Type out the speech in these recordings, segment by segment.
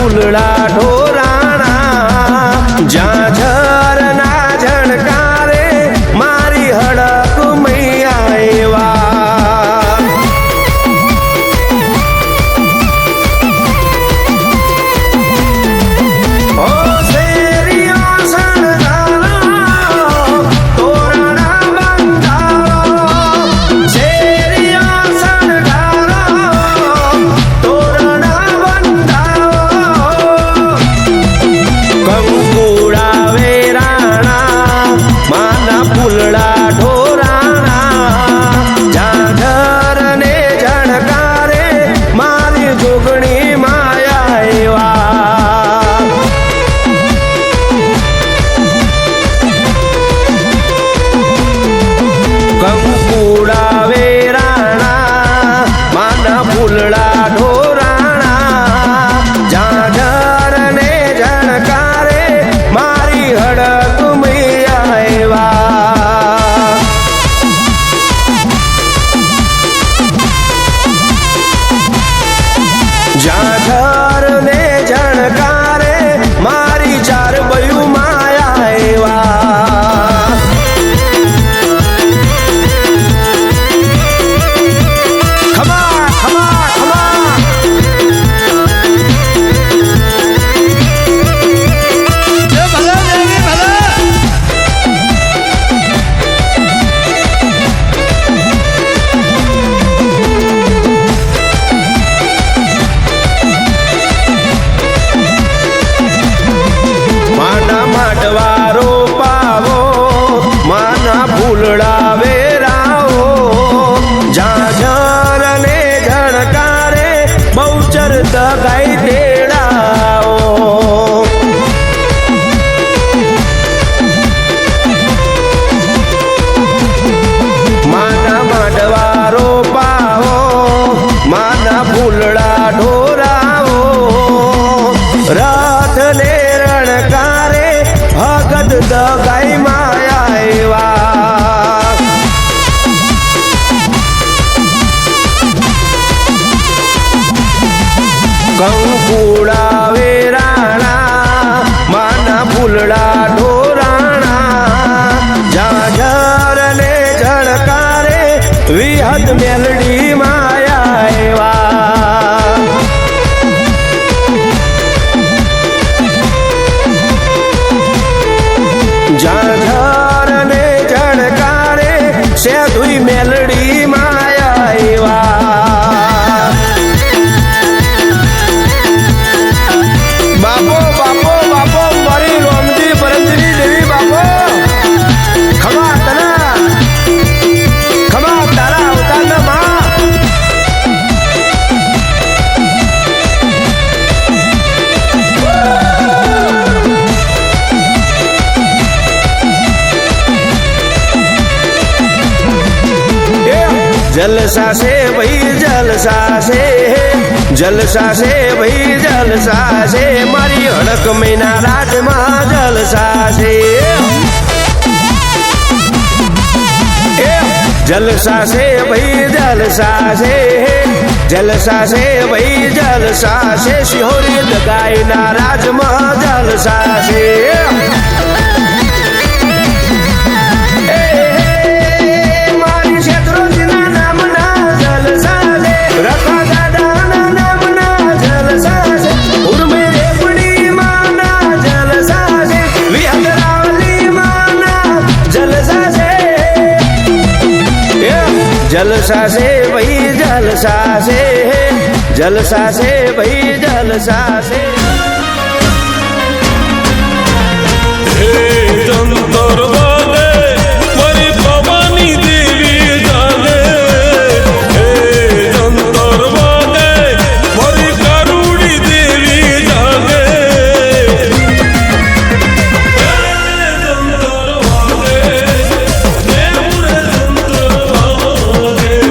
ફૂલડા ઢોરાણા જ્યાં ઝરના ઝણકારે મારી હડક મૈયા એવા ઓ શેરીઓ શણગારો તોરણા બંધારો શેરીઓ શણગારો તોરણા બંધારો કંકુડા વેરાણા માના ફૂલડા ઢોરાણા ઝાઝર ને ઝણકારે મારી જોગણી માયા એવા કંકુડા વેરાણા માના ફૂલડા ઢોરાણા ઝાઝર ને ઝણકારે મારી હડક મૈયા એવા ઝાઝર ને ઝણકારે મારી ચાર બયું માયા એવા ખમા ખમા ખમા માના માટવારો પાવો માના ફૂલડા વેરાવો ઝાઝર ને ઝણકારે બહુચર દગાઈ તેડાઓ માના માટવારો પાવો માના ફૂલડા ઢોરાવો રથ ને રણકારે ભગત દગાઈ માયા એવા કંકુડા વેરાણા માના ફૂલડા ઢોરાણા ઝાઝર ને ઝણકારે વિહદ મેલડી માયા એવા ઝાઝર ને ઝણકારે સેધુઈ મેલડી માયા એવા બાપો બાપો બાપો મારી રોમજી પરમજી દેવી બાપો ખમા તારા અવતારના માં जलसा से भाई जलसा से भाई जलसा से मारी हड़क महीना रात में जलसा से जलसा से भाई जलसा से भाई जलसा से सिहोरी लगाई नाराज में जलसा से जलसा से भाई जलसा से भाई जलसा से जंतर वाले मरी भवानी देवी जाने जंतर वाले मरी करुणी देवी जाने जंतर वाले देवरे जंतर वाले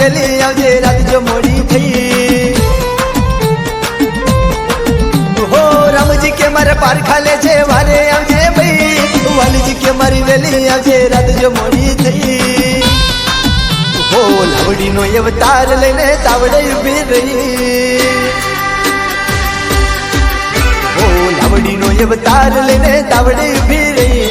વેલી આવજે રાત જો મોડી થઈ હો રામજી કે મારે પારખા લે છે વારે આવજે ભાઈ વાલીજી કે મારી વેલી આવજે રાત જો મોડી થઈ હો લાવડીનો અવતાર લઈને તાવડે ઉભી રહી હો લાવડીનો અવતાર લઈને તાવડે ઉભી રહી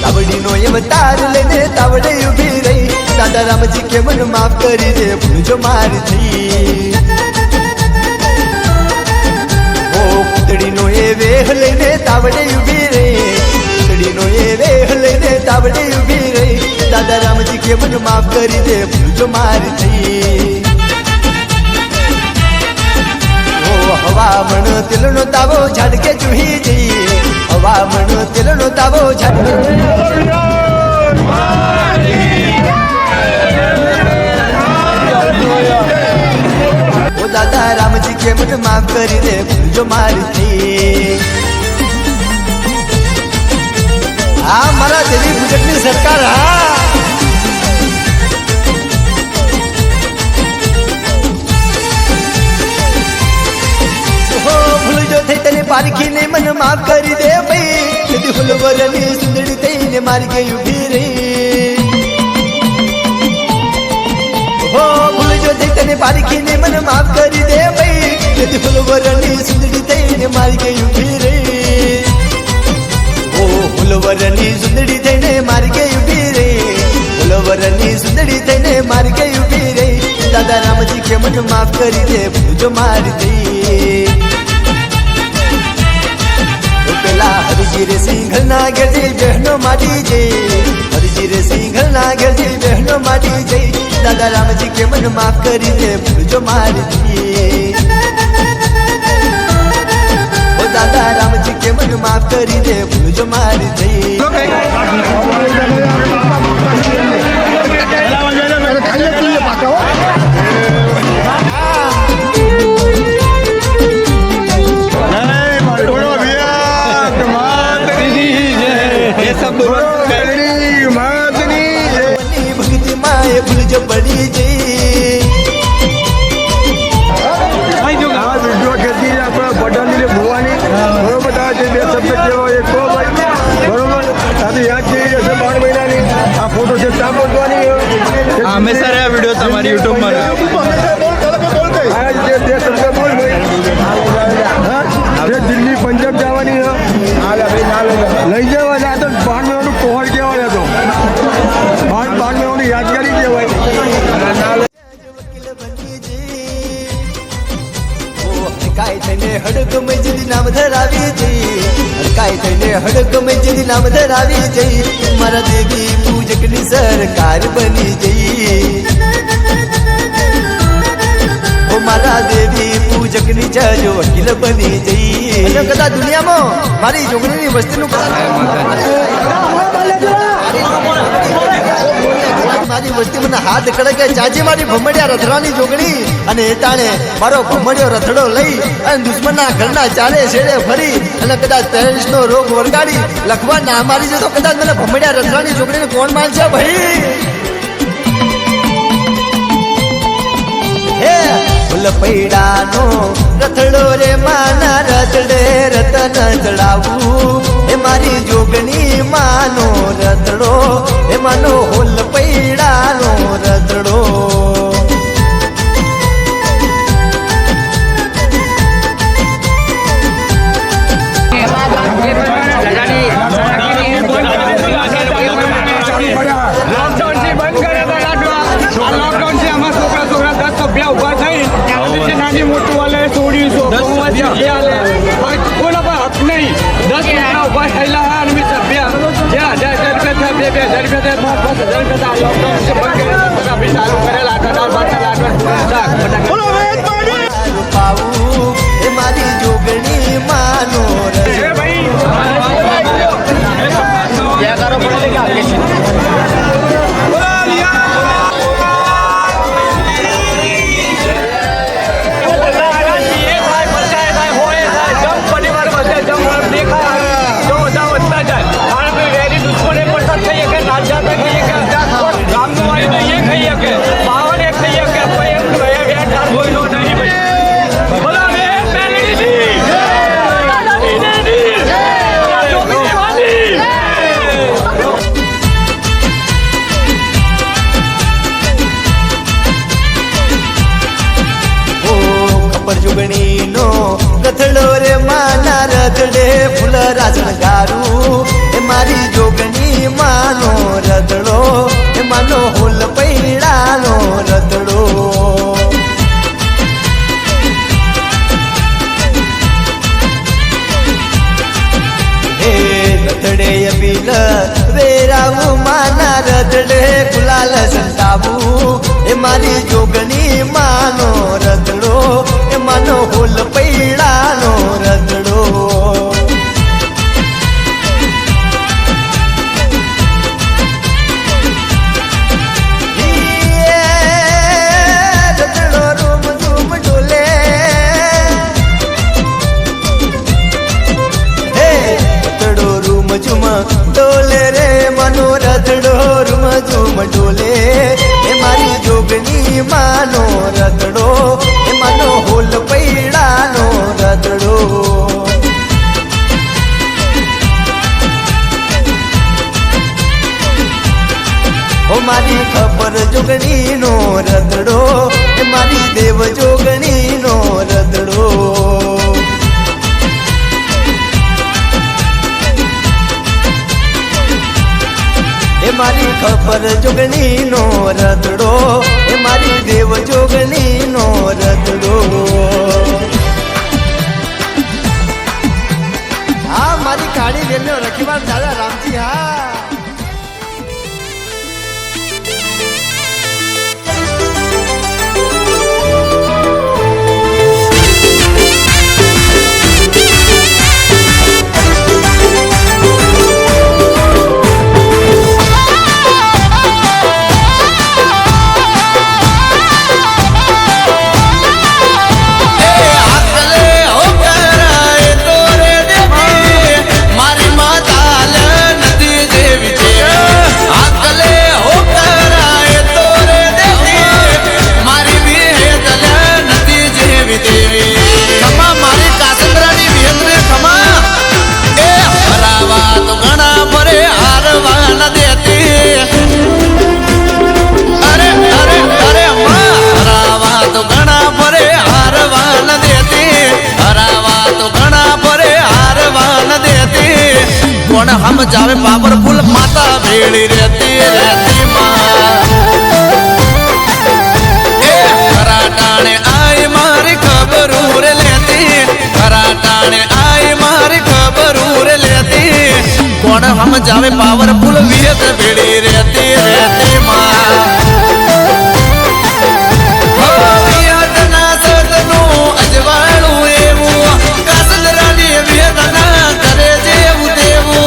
લાવડીનો અવતાર લઈને તાવડે ઉભી રહી દાદા રામજી કે મન માફ કરી દે ભૂલ જો મારથી હો કુતડીનો એ વેહ લઈને તાવડે ઉભી રહી કુતડીનો એ વેહ લઈને તાવડે ઉભી રહી દાદા રામજી કે મન માફ કરી દે ભૂલ જો મારથી હવામણ તેલનો તાવો ઝાડકે ચૂહી જઈ હવામણ તેલનો તાવો ઝાડકે ઓ દાદા રામજી કે મને માફ કરી દે ભૂલ જો મારથી હા મારા દેવી ગુજરાતની સરકાર હા તને પારખી ને મને માફ કરી દે ભાઈ કદી ફૂલવરની સુંદરી થઈને મારી ગઈ ઉભી રહી હો ભૂલ જો થઈ તને પારખી ને મને માફ કરી દે ભાઈ કદી ફૂલવરની સુંદરી થઈને મારી ગઈ ઉભી રહી હો ફૂલવરની સુંદરી થઈને મારી ગઈ ઉભી રહી ફૂલવરની સુંદરી થઈને મારી ગઈ ઉભી રહી દાદા રામજી કે મને માફ કરી દે ભૂલ જો મારી દઈ હરજી રે સિંઘલ ના ગરજી બહેનો માટી જઈ હરજી રે સિંઘલ ના ગરજી બહેનો માટી જઈ દાદા રામજી કે મન માફ કરી દે ભૂલ જો મારી ઓ દાદા રામજી કે મન માફ કરી દે ભૂલ જો મારી થઈ भूल जो बड़ी जी वीडियो खेती अपना पठानी भुवानी बरोबर બે શબ્દ કેવો એક કહો ભાઈ બરોબર સાથે યાદ કરી જશે 12 મહિનાની આ ફોટો છે ત્યાં પહોંચવાની હંમેશા આ વિડીયો તમારી યુટ્યુબ પર આ જે બે શબ્દ બોલ ભાઈ જે દિલ્હી પંજાબ જવાની લઈ જવાના તો 12 મહિનાનું કોહળ કહેવાય હતો 12 મહિનાની યાદગારી કહેવાય હડકાઈ થઈને હડક મેજદી નામ ધરાવી જઈ હડકાઈ થઈને હડક મેજદી નામ ધરાવી જઈ મારા દેવી પૂજકની સરકાર બની જઈ ઓ મારા દેવી પૂજકની જજો વકીલ બની જઈ અને કદા દુનિયામાં મારી જોગણીની વસ્તીનું મારી વસ્તી મને હાથ કડકે ચાચી મારી ભમડિયા રથડાની જોગણી અને એ તાણે મારો ભમડિયો રથડો લઈ અને દુશ્મનના ઘરના ચારે છેડે ફરી અને કદાચ ટેરરિસ્ટનો રોગ વરગાડી લખવા ના મારી છે તો કદાચ મને ભમડિયા રથડાની જોગણીને કોણ માનશે ભાઈ હે ફૂલ પૈડાનો રથડો રે માના રથડે રતન ચડાવું એ મારી જોગણી માનો રથડો એ માનો હોલ પૈડાનો રથડો મોટું વાલે 100 કોના પર હક નહીં 10 મહિના ઉભા થયેલા અને મેં સભ્ય જ્યાં 10,000 રૂપિયા 2,000 રૂપિયા 5,000 રૂપિયા બંધ ચાલુ કરેલા પાવું એ મારી જોગણી માનો ગામનું વાળી તો એ ખાઈ શકે 52 એક થઈ શકે રતડે ફૂલ રાજણ ગારું એ મારી જોગણી માનો રતડો એ માનો હોલ પૈડાનો રતડો હે રતડે અબીલ વેરાવું માના રતડે ગુલાલ સંતાવું એ મારી જોગણી માનો રતડો એ માનો હોલ પૈડાનો રતડો રતડો રૂમ ઝૂમ ડોલે હે રતડો રૂમ ઝૂમ ડોલે રે મનો રતડો રૂમ ઝૂમ ડોલે એ મારી જોગણી માનો રતડો એ માનો હોલ પૈડાનો રતડો ઓ મારી ખબર જોગણીનો રતડો એ મારી દેવ જોગણીનો રતડો એ મારી ખબર જોગણીનો રતડો એ મારી દેવ જોગણીનો રતડો હા મારી કાળી વેલનો રખીવાળ દાદા રામજી હા हम जावे पावरफुल माता भेड़ी रहती रहती कराटाने आई मारी खबर रे लेती कराटाने आई मारी खबर रे लेती कौन हम जावे पावरफुल वियत भेड़ी रहती रहती अजवाणु एवं कासलरानी वियतना करे जेवू देवू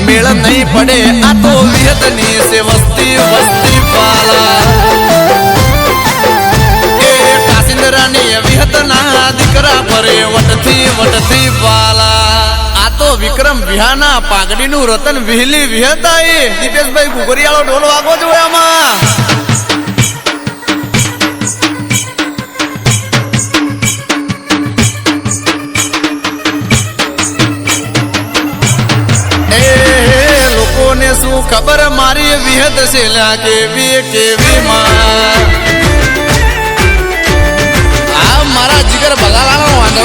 मेल नहीं पड़े आ तो विहतनी से वस्ती वस्ती पाला कासिंदरानी विहतना दिकरा परे वटथी पाला आ तो विक्रम विहाना पागड़ी नु रतन विहली विहताई दीपेश भाई गुगरियालो ढोल वागो जो आमा શું ખબર મારી વિહત છે કેવી માં આ મારા જીગર બગાલાનો વાંધો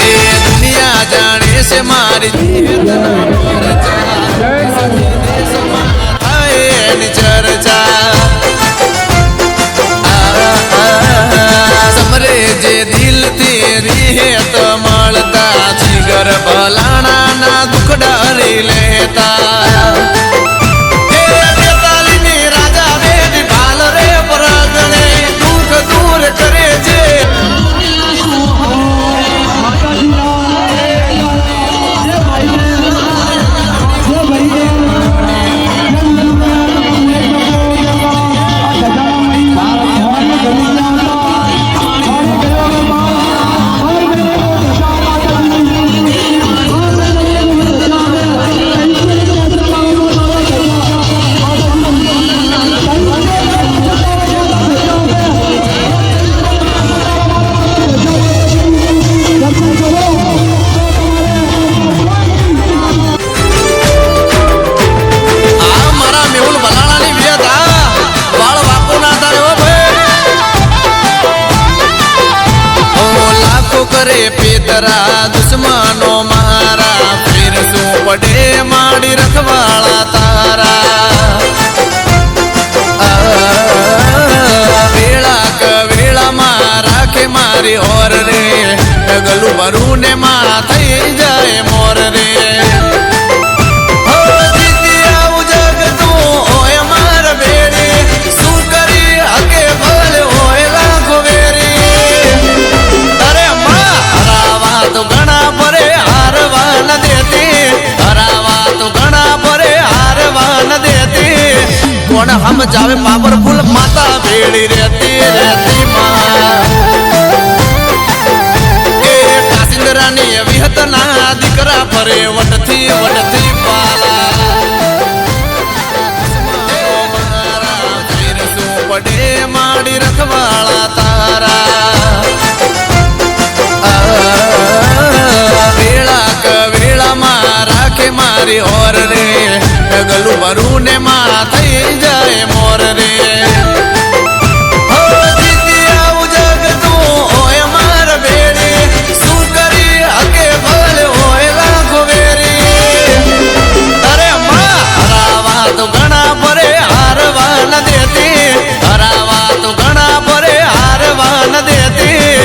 એ દુનિયા જાણે છે મારી ચર્ચા जे दिल तेरी है तो मलता जिगर भलाना ना दुख डाली लेता राजा रे भाल रे परागणे दुख दूर करे जे કરે પેતરા દુશ્મનો મારા ફેર શું પડે માડી રખવાળા તારા વેળા ક વેળામાં રાખે મારી ઓર રે ગલું ભરું ને માં થઈ જાય મોર રે હો જીતી આવું જગતું હોય માર બેડી શું કરી હકે ભલે હોય લાખો વેરી અરે માં હરાવા તો ઘણા પરે હારવા ન દેતી હરાવા તો ઘણા પરે હારવા ન દેતી કોણ હમ જાવે પાવરફુલ માતા ભેળી રહેતી રહેતી માં એ કાસિંદરાની વિહતના દીકરા પરે વટથી વટથી પાલા મારા ફેર શું પડે માડી રખવાળા તારા વેળા ક વેળામાં રાખે મારી ઓર રે ગલું ભરું ને માં થઈ જાય મોર રે હો જીતી આવું જગતું હોય માર બેડી શું કરી હકે ભલે હોય લાખો વેરી અરે માં હરાવા તો ઘણા પરે હારવા ન દેતી હરાવા તો ઘણા પરે હારવા ન દેતી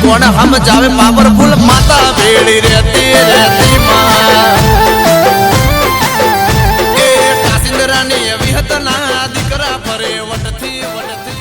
કોણ હમ જાવે પાવરફુલ માતા ભેળી રહેતી રહેતી માં એ કાસિંદરાની વિહતના દીકરા પરે વટથી વટથી